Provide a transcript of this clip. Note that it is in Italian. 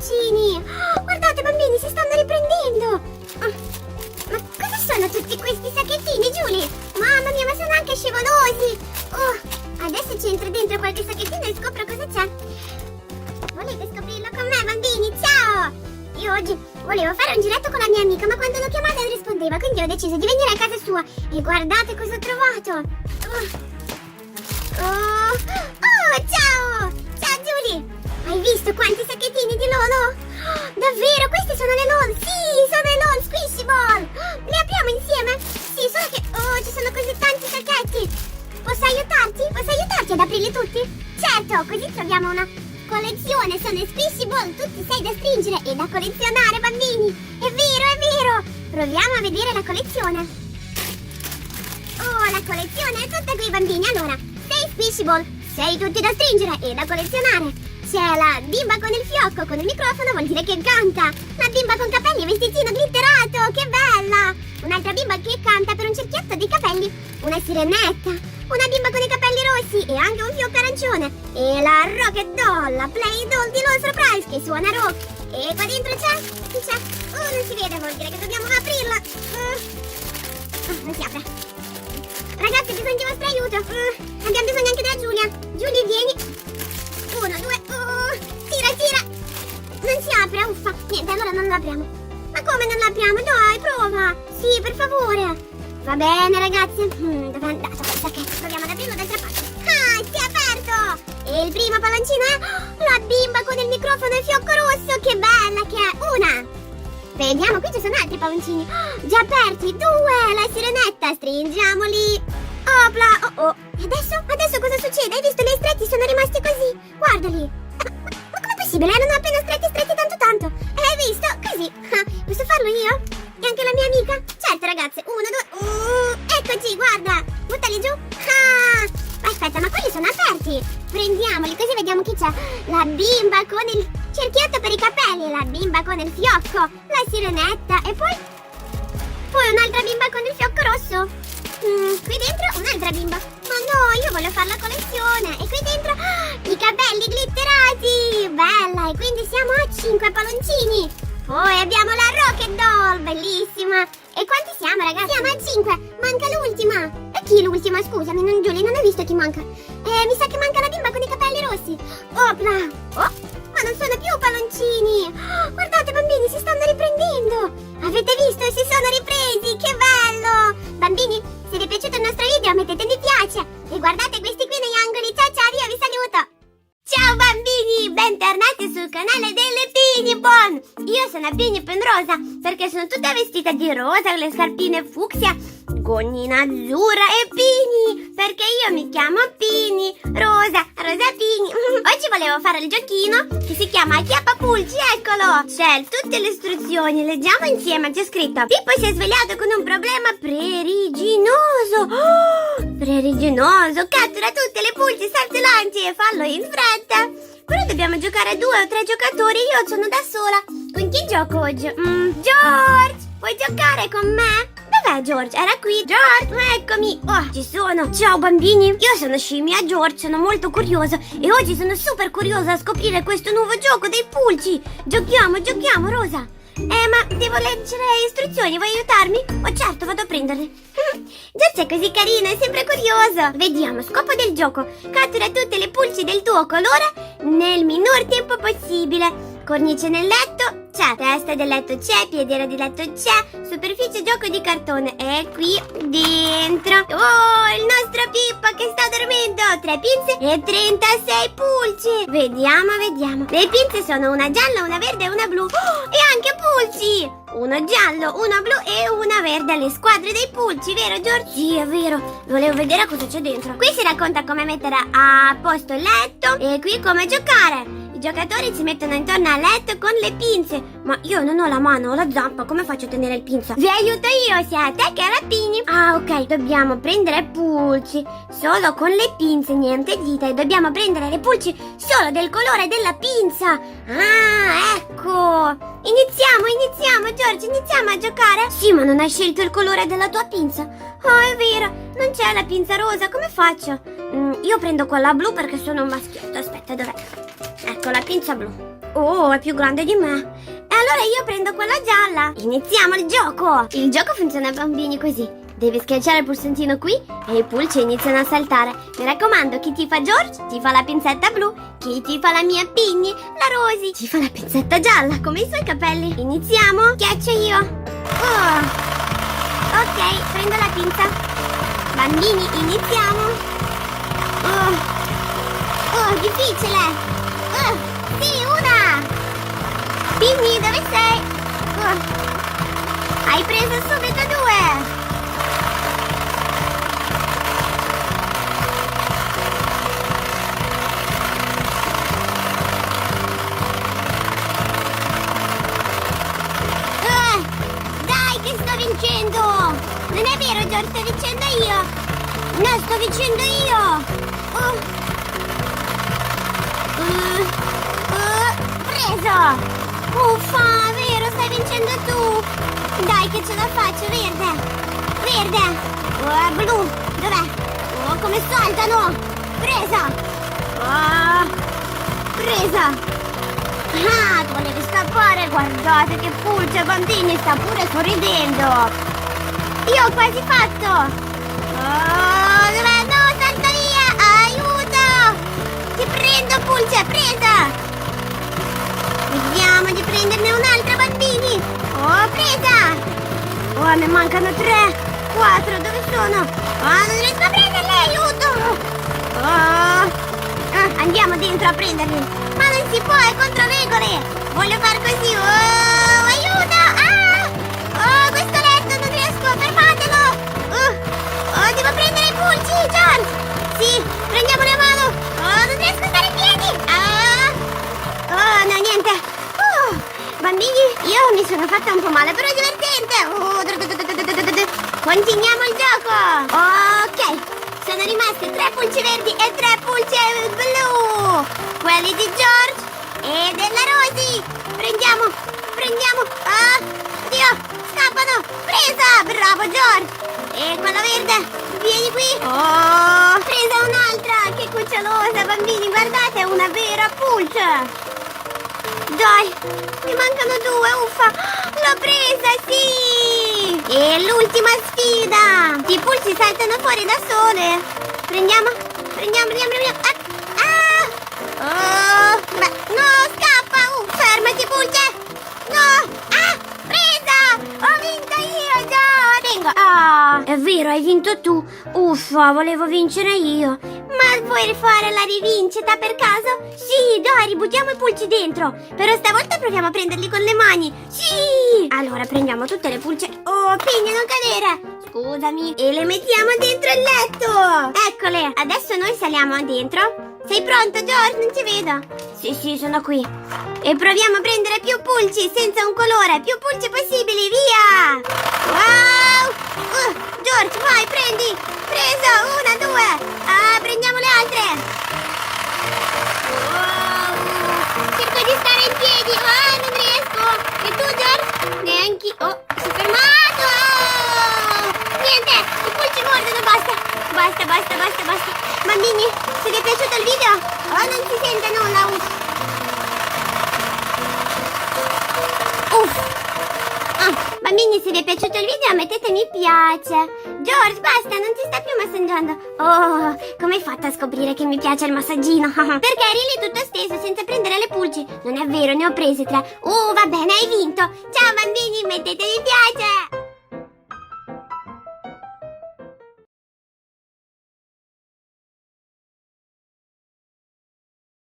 palloncini. Oh, guardate bambini, si stanno riprendendo. Ma cosa sono tutti questi sacchettini, Giulia? Mamma mia, ma sono anche scivolosi. Oh, adesso ci entro dentro qualche sacchettino e scopro cosa c'è. Volete scoprirlo con me, bambini? Ciao! Io oggi volevo fare un giretto con la mia amica, ma quando l'ho chiamata non rispondeva, quindi ho deciso di venire a casa sua. E guardate cosa ho trovato. Ciao! Ciao, Giulia! Hai visto quanti sacchettini di Lolo? Davvero? Queste sono le LOL? Sì, sono le LOL Squishy Ball! Le apriamo insieme? Sì, solo che... ci sono così tanti sacchetti! Posso aiutarti? Posso aiutarti ad aprirli tutti? Certo, così troviamo una collezione. Sono i Squishy Ball, tutti 6 da stringere e da collezionare, bambini! È vero, è vero! Proviamo a vedere la collezione. Oh, la collezione è tutta qui, bambini! Allora, 6 Squishy Ball, 6 tutti da stringere e da collezionare. C'è la bimba con il fiocco, con il microfono, vuol dire che canta. La bimba con capelli e vestitino glitterato, che bella! Un'altra bimba che canta per un cerchietto di capelli. Una sirenetta. Una bimba con i capelli rossi e anche un fiocco arancione. E la Rocket Doll, la Play Doll di LOL Surprise che suona rock. E qua dentro c'è? Chi c'è? Non si vede, vuol dire che dobbiamo aprirla. Non si apre. Ragazzi, bisogna di vostro aiuto. Abbiamo bisogno anche della Giulia. Giulia, vieni. 1, 2, tira! Non si apre, uffa. Niente, allora non l'apriamo. Ma come non l'apriamo? Dai, prova. Sì, per favore. Va bene, ragazzi. Dove è andato quel sacchetto? Proviamo ad aprirlo dall'altra parte. Ah, si è aperto! E il primo palloncino è la bimba con il microfono e fiocco rosso. Che bella che è! Una. Vediamo, qui ci sono altri palloncini. Già aperti. 2, la sirenetta. Stringiamoli. Opla. E adesso cosa succede? Hai visto? Gli stretti sono rimasti così. Guardali. Ma com'è possibile? Erano appena stretti tanto. Hai visto? Così. Posso farlo io? E anche la mia amica? Certo, ragazze. 1, 2. Eccoci, guarda. Buttali giù. Aspetta, ma quelli sono aperti. Prendiamoli così vediamo chi c'è. La bimba con il cerchietto per i capelli. La bimba con il fiocco. La sirenetta. E poi un'altra bimba con il fiocco rosso. Qui dentro un'altra bimba. Ma no, io voglio fare la collezione. E qui dentro i capelli glitterati. Bella, e quindi siamo a 5 palloncini. Poi abbiamo la Rocket Doll, bellissima. E quanti siamo, ragazzi? Siamo a 5. Manca l'ultima. E chi è l'ultima? Scusami, Giulia, non ho visto chi manca. Mi sa che manca la bimba con i capelli rossi. Opla. Ma non sono più palloncini. Guardate, bambini, si stanno riprendendo. Avete visto? Si sono ripresi. Che bello. Bambini, se vi è piaciuto il nostro video mettete mi piace e guardate questi qui negli angoli. Ciao ciao, io vi saluto. Ciao bambini, bentornati sul canale delle Pini Bon. Io sono Pini Penrosa perché sono tutta vestita di rosa, le scarpine fucsia, gonnina azzurra e Pini perché io mi chiamo Pini, Rosa Pini. Oggi volevo fare il giochino che si chiama Acchiappa Pulci, eccolo. C'è tutte le istruzioni, leggiamo insieme. C'è scritto: Pippo si è svegliato con un problema pruriginoso. Pruriginoso, cattura tutte le pulci, saltelanci e fallo in fretta. Però dobbiamo giocare a 2 o 3 giocatori, io sono da sola. Con chi gioco oggi? George, vuoi giocare con me? Dov'è George? Era qui. George, eccomi. Ci sono. Ciao bambini. Io sono scimmia George, sono molto curiosa e oggi sono super curiosa a scoprire questo nuovo gioco dei pulci. Giochiamo, Rosa. Ma devo leggere istruzioni, vuoi aiutarmi? Oh certo, vado a prenderle. George è così carino, è sempre curioso. Vediamo, scopo del gioco: cattura tutte le pulci del tuo colore nel minor tempo possibile. Cornice nel letto c'è, testa del letto c'è, piediera di letto c'è, superficie gioco di cartone è qui dentro. Il nostro Pippo che sta dormendo. 3 pinze e 36 pulci. Vediamo. Le pinze sono una gialla, una verde e una blu. E anche pulci. Uno giallo, uno blu e una verde. Le squadre dei pulci, vero George? Sì, è vero. Volevo vedere cosa c'è dentro. Qui si racconta come mettere a posto il letto e qui come giocare. I giocatori si mettono intorno al letto con le pinze. Ma io non ho la mano, ho la zampa, come faccio a tenere il pinza? Vi aiuto io, sia te che Rappini. Ok, dobbiamo prendere pulci solo con le pinze, niente dita. E dobbiamo prendere le pulci solo del colore della pinza. Ecco. Iniziamo George, iniziamo a giocare. Sì, ma non hai scelto il colore della tua pinza. È vero, non c'è la pinza rosa, come faccio? Io prendo quella blu perché sono un maschietto. Aspetta, dov'è? Ecco la pinza blu. Oh, è più grande di me. E allora io prendo quella gialla. Iniziamo il gioco. Il gioco funziona, bambini, così. Devi schiacciare il pulsantino qui e i pulci iniziano a saltare. Mi raccomando, chi tifa George tifa la pinzetta blu, chi tifa la mia Piggy, la Rosy, tifa la pinzetta gialla, come i suoi capelli. Iniziamo? Schiaccio io. Ok, prendo la pinza. Bambini, iniziamo. Difficile. Sì, una. Piggy, dove sei? Hai preso subito due. Non è vero, George, sto vincendo io. No, sto vincendo io. Preso. Uffa, vero, stai vincendo tu. Dai che ce la faccio, verde. Blu, dov'è? Come saltano. Presa. Ah, tu volevi scappare, guardate che pulce, bambini, sta pure sorridendo. Io ho quasi fatto! Dov'è? No, salta via! Aiuto! Ti prendo, pulce, presa! Vediamo di prenderne un'altra, bambini! Presa! Ne mancano 3, 4, dove sono? Non riesco a prenderle, aiuto! Andiamo dentro a prenderli! Ma non si può, è contro regole! Voglio far così! Aiuto! Questo letto non riesco, fermatelo! Devo prendere i pulci, George! Sì, prendiamoli a mano! Non riesco a stare in piedi! No, niente! Bambini, io mi sono fatta un po' male, però è divertente! Continuiamo il gioco! Ok, sono rimaste 3 pulci verdi e 3 pulci blu! Quelli di George e della Rosy! Prendiamo! Oddio! Scappano! Presa! Bravo George! E quella verde! Vieni qui! Presa un'altra! Che cucciolosa, bambini! Guardate, è una vera pulce! Dai! Mi mancano 2, uffa! L'ho presa, sì! E l'ultima sfida! I pulci saltano fuori da sole! Prendiamo! No, scappa! Fermati, pulce! No! Presa! Ho vinto io, già! Vengo! È vero, hai vinto tu! Uffa, volevo vincere io! Ma vuoi rifare la rivincita per caso? Sì, dai, ributtiamo i pulci dentro! Però stavolta proviamo a prenderli con le mani! Sì! Allora, prendiamo tutte le pulce... Piggy, non cadere! Scusami! E le mettiamo dentro il letto! Eccole! Adesso noi saliamo dentro. Sei pronto, George? Non ti vedo! Sì, sono qui! E proviamo a prendere più pulci senza un colore! Più pulci possibili, via! Wow! George, vai, prendi! Preso! 1, 2! Prendiamo le altre! Cerco di stare in piedi! Non riesco! E tu, George? Neanche... si è fermato! Niente! I pulci mordono, basta! Bambini, se vi è piaciuto il video? Non si sente nulla! Bambini, se vi è piaciuto il video mettete mi piace. George, basta, non ti sta più massaggiando. Come hai fatto a scoprire che mi piace il massaggino? Perché eri lì tutto steso senza prendere le pulci. Non è vero, ne ho prese 3. Va bene, hai vinto. Ciao bambini, mettete mi piace.